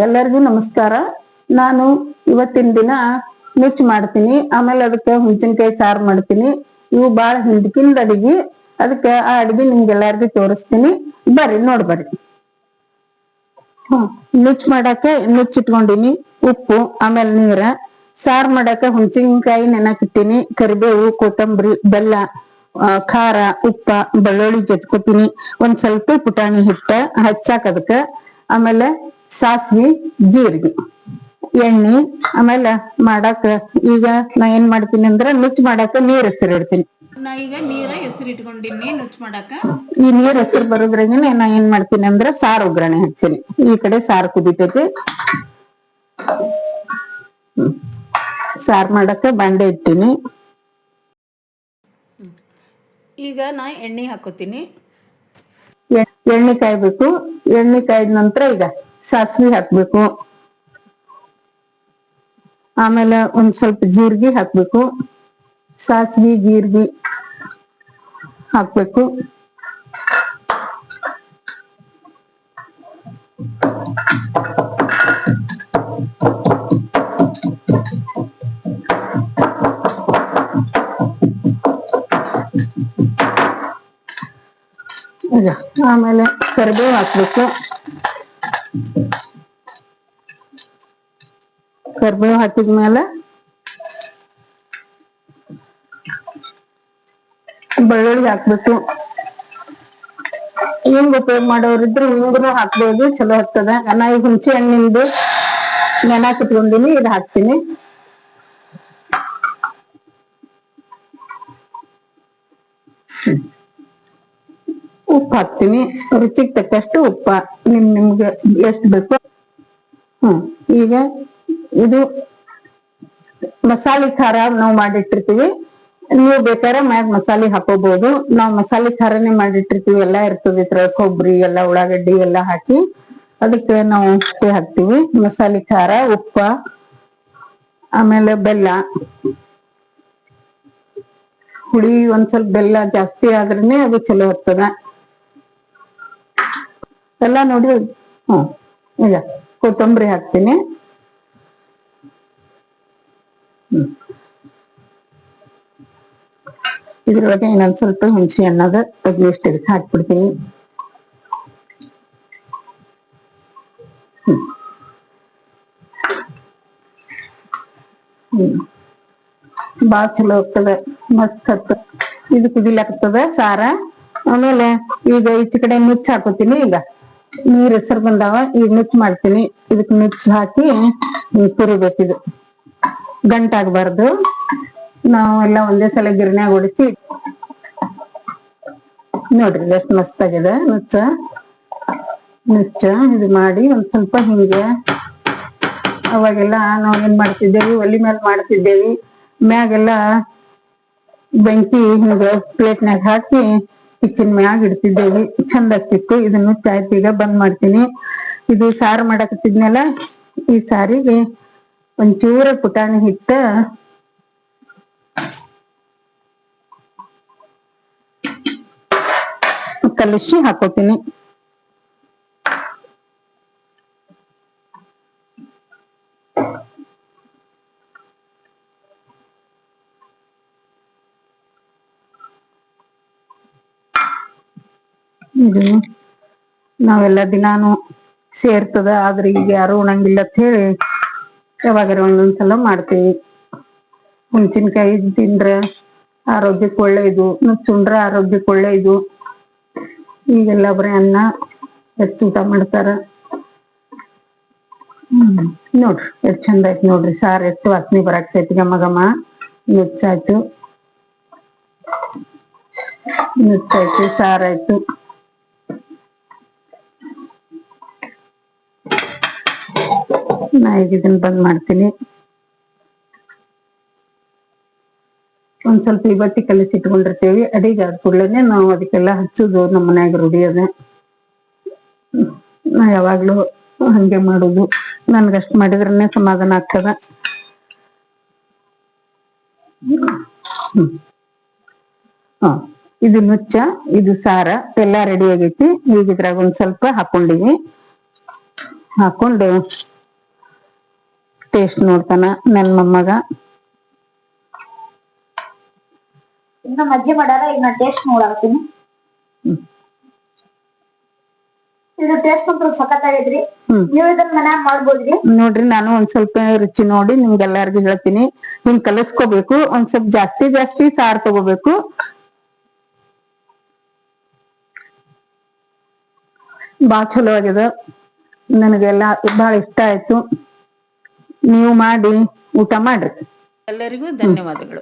ಎಲ್ಲರಿಗೂ ನಮಸ್ಕಾರ. ನಾನು ಇವತ್ತಿನ ದಿನ ನುಚ್ಚು ಮಾಡ್ತೀನಿ, ಆಮೇಲೆ ಅದಕ್ಕೆ ಹುಂಚಿನಕಾಯಿ ಸಾರು ಮಾಡ್ತೀನಿ. ಇವು ಬಾಳ ಹಿಂದಕಿಂದ ಅಡಿಗೆ, ಅದಕ್ಕೆ ಆ ಅಡಿಗೆ ನಿಮ್ಗೆಲ್ಲರಿಗೂ ತೋರಿಸ್ತೀನಿ. ಬರ್ರಿ ನೋಡ್ಬರ್ರಿ. ನುಚ್ಚು ಮಾಡಾಕ ನುಚ್ಚು ಇಟ್ಕೊಂಡಿನಿ, ಉಪ್ಪು ಆಮೇಲೆ ನೀರ. ಸಾರು ಮಾಡಾಕ ಹುಂಚಿನಕಾಯಿ ನೆನಕಿಟ್ಟಿನಿ, ಕರಿಬೇವು, ಕೊತ್ತಂಬರಿ, ಬೆಲ್ಲ, ಖಾರ, ಉಪ್ಪ, ಬೆಳ್ಳುಳ್ಳಿ ಜಜ್ಕೊತೀನಿ. ಒಂದ್ ಸ್ವಲ್ಪ ಪುಟಾಣಿ ಹಿಟ್ಟ ಹಚ್ಚಾಕ ಅದಕ್ಕ, ಆಮೇಲೆ ಸಾಸ್ವಿ, ಜೀರಿಗೆ, ಎಣ್ಣೆ. ಆಮೇಲೆ ಮಾಡಾಕ ಈಗ ನಾ ಏನ್ ಮಾಡ್ತೀನಿ ಅಂದ್ರ ನುಚ್ಚು ಮಾಡಾಕ ನೀರ್ ಹೆಸರು ಇಡ್ತೀನಿ. ನಾ ಈಗ ನೀರ ಹೆಸರು ಇಟ್ಕೊಂಡಿನಿ ನುಚ್ಚು ಮಾಡಾಕ. ಈ ನೀರ್ ಹೆಸರು ಬರೋದ್ರಾಗನೆ ನಾ ಏನ್ ಮಾಡ್ತೀನಿ ಅಂದ್ರ ಸಾರು ಒಗ್ಗರಣೆ ಹಾಕ್ತೀನಿ. ಈ ಕಡೆ ಸಾರು ಕುದಿತೈತಿ. ಸಾರು ಮಾಡಾಕ ಬಾಂಡೆ ಇಟ್ಟಿನಿ. ಈಗ ನಾ ಎಣ್ಣೆ ಹಾಕೋತೀನಿ. ಎಣ್ಣೆ ಕಾಯ್ಬೇಕು. ಎಣ್ಣೆ ಕಾಯ್ದ ನಂತರ ಈಗ ಸಾಸ್ವಿ ಹಾಕ್ಬೇಕು, ಆಮೇಲೆ ಒಂದ್ ಸ್ವಲ್ಪ ಜೀರಿಗೆ ಹಾಕ್ಬೇಕು. ಸಾಸ್ವಿ ಜೀರಿಗೆ ಹಾಕ್ಬೇಕು. ಈಗ ಆಮೇಲೆ ಕರಿಬೇವು ಹಾಕ್ಬೇಕು. ಕರಿಬೇವು ಹಾಕಿದ್ಮೇಲೆ ಬೆಳ್ಳುಳ್ಳಿ ಹಾಕ್ಬೇಕು. ಹಿಂಗ್ ಉಪಯೋಗ ಮಾಡೋರಿದ್ರು ಹಿಂಗನು ಹಾಕ್ಬೋದು, ಚಲೋ ಆಗ್ತದ. ನಾ ಈಗ ಹುಣಸೆ ಹಣ್ಣಿಂದು ನೆನಾಕ್ ಇಟ್ಕೊಂಡಿನಿ, ಇದು ಹಾಕ್ತೀನಿ. ಉಪ್ಪು ಹಾಕ್ತೀನಿ, ರುಚಿಗೆ ತಕ್ಕಷ್ಟು ಉಪ್ಪ, ನಿಮ್ಗೆ ಎಷ್ಟು ಬೇಕು. ಈಗ ಇದು ಮಸಾಲೆ ಖಾರ ನಾವು ಮಾಡಿಟ್ಟಿರ್ತೀವಿ. ನೀವು ಬೇಕಾದ್ರೆ ಮ್ಯಾಗ ಮಸಾಲೆ ಹಾಕೋಬಹುದು. ನಾವು ಮಸಾಲೆ ಖಾರನೇ ಮಾಡಿಟ್ಟಿರ್ತೀವಿ, ಎಲ್ಲಾ ಇರ್ತದೆ ಇದ್ರ, ಕೊಬ್ಬರಿ ಎಲ್ಲ, ಉಳ್ಳಾಗಡ್ಡಿ ಎಲ್ಲಾ ಹಾಕಿ. ಅದಕ್ಕೆ ನಾವು ಅಷ್ಟೇ ಹಾಕ್ತಿವಿ, ಮಸಾಲೆ ಖಾರ, ಉಪ್ಪ, ಆಮೇಲೆ ಬೆಲ್ಲ. ಹುಳಿ ಒಂದ್ ಸ್ವಲ್ಪ ಬೆಲ್ಲ ಜಾಸ್ತಿ ಆದ್ರೇನೆ ಅದು ಚಲೋ ಆಗ್ತದ. ಎಲ್ಲ ನೋಡಿ. ಈಗ ಕೊತ್ತಂಬರಿ ಹಾಕ್ತೀನಿ. ಇದ್ರೊಳಗೆ ಇನ್ನೊಂದ್ ಸ್ವಲ್ಪ ಹುಣಸೆ ಹಣ್ಣದ ತೆಗ್ದಿಷ್ಟು ಇದಕ್ಕೆ ಹಾಕ್ಬಿಡ್ತೀನಿ. ಬಾಳ ಚಲೋ ಆಗ್ತದೆ, ಮಸ್ತ್ ಆಗ್ತದೆ. ಇದು ಕುದಿಲಾಗ್ತದ ಸಾರ. ಆಮೇಲೆ ಈಗ ಈಚೆ ಕಡೆ ನುಚ್ಚು ಹಾಕೋತೀನಿ. ಈಗ ನೀರ್ ಹೆಸರು ಬಂದಾವ, ಈಗ ನುಚ್ಚು ಮಾಡ್ತೀನಿ. ಇದಕ್ ನುಚ್ಚು ಹಾಕಿ ತುರಿಬೇಕಿದು, ಗಂಟಾಗಬಾರ್ದು. ನಾವೆಲ್ಲ ಒಂದೇ ಸಲ ಗಿರ್ನ್ಯಾಗ ಹೊಡಿಸಿ. ನೋಡ್ರಿ ಎಷ್ಟು ಮಸ್ತ್ ಆಗಿದೆ ನುಚ್ಚ. ಇದು ಮಾಡಿ ಒಂದ್ ಸ್ವಲ್ಪ ಹಿಂಗೆ, ಅವಾಗೆಲ್ಲ ನಾವ್ ಏನ್ ಮಾಡ್ತಿದ್ದೇವಿ, ಒಲಿ ಮೇಲೆ ಮಾಡ್ತಿದ್ದೇವಿ. ಮ್ಯಾಗೆಲ್ಲ ಬೆಂಕಿ ಹಿಂಗ ಪ್ಲೇಟ್ನಾಗ ಹಾಕಿ ಕಿಚನ್ ಮ್ಯಾಗ ಇಡ್ತಿದ್ದೇವಿ, ಚಂದ ಆಗ್ತಿತ್ತು. ಇದನ್ನ ನುಚ್ಚ ಆಯ್ತು, ಈಗ ಬಂದ್ ಮಾಡ್ತೀನಿ. ಇದು ಸಾರು ಮಾಡಕತ್ತಿದ್ನಲ್ಲ, ಈ ಸಾರಿಗೆ ಒಂಚೂರ ಪುಟಾಣಿ ಹಿಟ್ಟ ಕಲಿಸಿ ಹಾಕೋತೀನಿ. ಇದು ನಾವೆಲ್ಲ ದಿನಾನು ಸೇರ್ತದ, ಆದ್ರೆ ಈಗ ಯಾರು ಉಣಂಗಿಲ್ಲ ಅಂತ ಹೇಳಿ ಯಾವಾಗಾರ ಒಂದೊಂದ್ಸಲ ಮಾಡ್ತೀವಿ. ಹುಣಸಿನಕಾಯಿ ತಿಂದ್ರ ಆರೋಗ್ಯಕ್ಕೆ ಒಳ್ಳೇದು, ನುಚ್ಚು ಉಂಡ್ರ ಆರೋಗ್ಯಕ್ಕೆ ಒಳ್ಳೇದು. ಈಗೆಲ್ಲ ಬರೀ ಅನ್ನ ಹೆಚ್ಚು ಊಟ ಮಾಡ್ತಾರ. ನೋಡ್ರಿ ಎಷ್ಟ್ ಚಂದ ಆಯ್ತು ನೋಡ್ರಿ ಸಾರು, ಎಷ್ಟು ವಾಸನೆ ಬರಾಕ್ತೈತಿ ಘಮ ಘಮ. ನುಚ್ಚಾಯ್ತು, ಸಾರಾಯ್ತು. ನಾ ಈಗ ಇದನ್ನ ಬಂದ್ ಮಾಡ್ತೀನಿ. ಒಂದ್ ಸ್ವಲ್ಪ ಇವತ್ತಿ ಕಲಿಸಿಟ್ಕೊಂಡಿರ್ತೇವಿ, ಅಡಿಗೆ ಆದ ಕೂಡ್ಲೇನೆ ನಾವು ಅದಕ್ಕೆಲ್ಲ ಹಚ್ಚುದು ನಮ್ಮ ಮನ್ಯಾಗ ರೂಢಿ ಅದ. ನಾ ಯಾವಾಗ್ಲೂ ಹಂಗೆ ಮಾಡುದು, ನನ್ಗಷ್ಟ್ ಮಾಡಿದ್ರನೆ ಸಮಾಧಾನ ಆಗ್ತದ. ಇದು ನುಚ್ಚ, ಇದು ಸಾರ ಎಲ್ಲಾ ರೆಡಿ ಆಗೈತಿ. ಈಗ ಇದ್ರಾಗ ಒಂದ್ ಸ್ವಲ್ಪ ಹಾಕೊಂಡಿವಿ. ಹಾಕೊಂಡು ಟೇಸ್ಟ್ ನೋಡ್ತಾನ ನನ್ ಮೊಮ್ಮಗ. ಇನ್ನ ಮಜ್ಜಿ ಮಾಡ್ಯಾರ, ಈಗ ನಾ ಟೇಸ್ಟ್ ನೋಡಾಕತ್ತೀನಿ. ಇದು ಟೇಸ್ಟ್ ಅಂತೂ ಸಖತ್ತಾಗೈತ್ರಿ. ನೀವ್ ಇದನ್ನ ಮನ್ಯಾಗ ಮಾಡ್ಬೋದ್ರಿ. ನೋಡ್ರಿ, ನಾನು ಒಂದ್ ಸ್ವಲ್ಪ ರುಚಿ ನೋಡಿ ನಿಮ್ಗೆಲ್ಲಾರ್ಗು ಹೇಳ್ತೀನಿ. ಹಿಂಗ್ ಕಲಸ್ಕೋಬೇಕು. ಒಂದ್ ಸ್ವಲ್ಪ ಜಾಸ್ತಿ ಸಾರ್ ತಗೋಬೇಕು. ಬಾಳ್ ಚಲೋ ಆಗ್ಯದ, ನನಗೆಲ್ಲಾ ಬಾಳ ಇಷ್ಟ ಆಯ್ತು. ನೀವು ಮಾಡಿ ಊಟ ಮಾಡ್ರಿ. ಎಲ್ಲರಿಗೂ ಧನ್ಯವಾದಗಳು.